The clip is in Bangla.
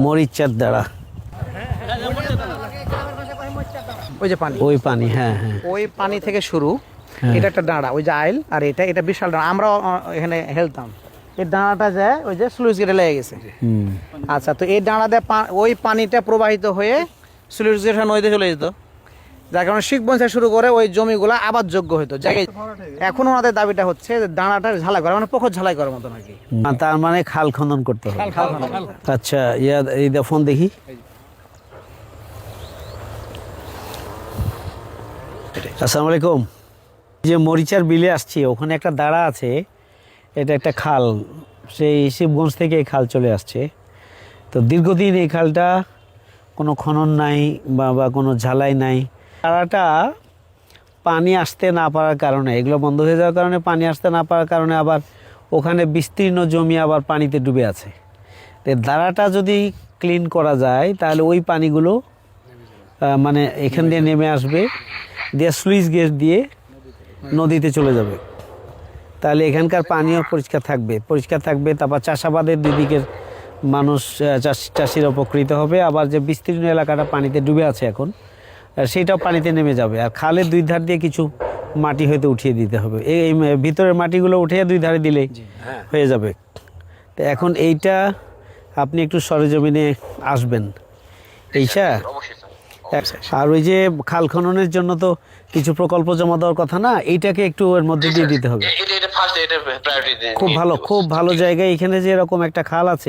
মরিচার দ্বারা ওই যে পানি, ওই পানি, হ্যাঁ হ্যাঁ, ওই পানি থেকে শুরু। হ্যাঁ। এটা একটা ডাঁড়া, ওই যে আইল, আর এটা বিশাল ডাঁড়া। আমরা এখানে হেলতাম, এই ডাঁড়াটা যায় ওই যে স্লুইস গেটে লেগে গেছে। আচ্ছা, তো এই ডাঁড়া দিয়ে ওই পানিটা প্রবাহিত হয়ে স্লুইস গেট নদীতে চলে যেত, যার কারণে শিখবঞ্চা শুরু করে ওই জমিগুলো আবাদযোগ্য হতো। এখন ওনাদের দাবিটা হচ্ছে যে ডাঁড়াটা ঝালাই করা, মানে পুকুর ঝালাই করার মতো নাকি। তার মানে খাল খনন করতে হবে। আচ্ছা, এই ফোন দেখি। আসসালামু আলাইকুম। যে মরিচার বিলে আসছি, ওখানে একটা দাঁড়া আছে, এটা একটা খাল, সেই শিবগঞ্জ থেকে এই খাল চলে আসছে। তো দীর্ঘদিন এই খালটা কোনো খনন নাই বা কোনো ঝালাই নাই। দাঁড়াটা পানি আসতে না পারার কারণে, এগুলো বন্ধ হয়ে যাওয়ার কারণে, পানি আসতে না পারার কারণে আবার ওখানে বিস্তীর্ণ জমি আবার পানিতে ডুবে আছে। তো দাঁড়াটা যদি ক্লিন করা যায় তাহলে ওই পানিগুলো মানে এখান দিয়ে নেমে আসবে, দিয়ে স্লুইস গেট দিয়ে নদীতে চলে যাবে। তাহলে এখানকার পানিও পরিষ্কার থাকবে। তারপর চাষাবাদের দুদিকের মানুষ, চাষিরা উপকৃত হবে। আবার যে বিস্তীর্ণ এলাকাটা পানিতে ডুবে আছে এখন, সেইটাও পানিতে নেমে যাবে। আর খালের দুই ধার দিয়ে কিছু মাটি হয়তো উঠিয়ে দিতে হবে, এই ভিতরের মাটিগুলো উঠিয়ে দুই ধারে দিলেই হয়ে যাবে। তো এখন এইটা আপনি একটু সরেজমিনে আসবেন এইটা। আর ওই যে খাল খননের জন্য তো কিছু প্রকল্প জমা দেওয়ার কথা না, এইটাকে একটু এর মধ্যে দিয়ে দিতে হবে। খুব ভালো জায়গায়, এখানে যে এরকম একটা খাল আছে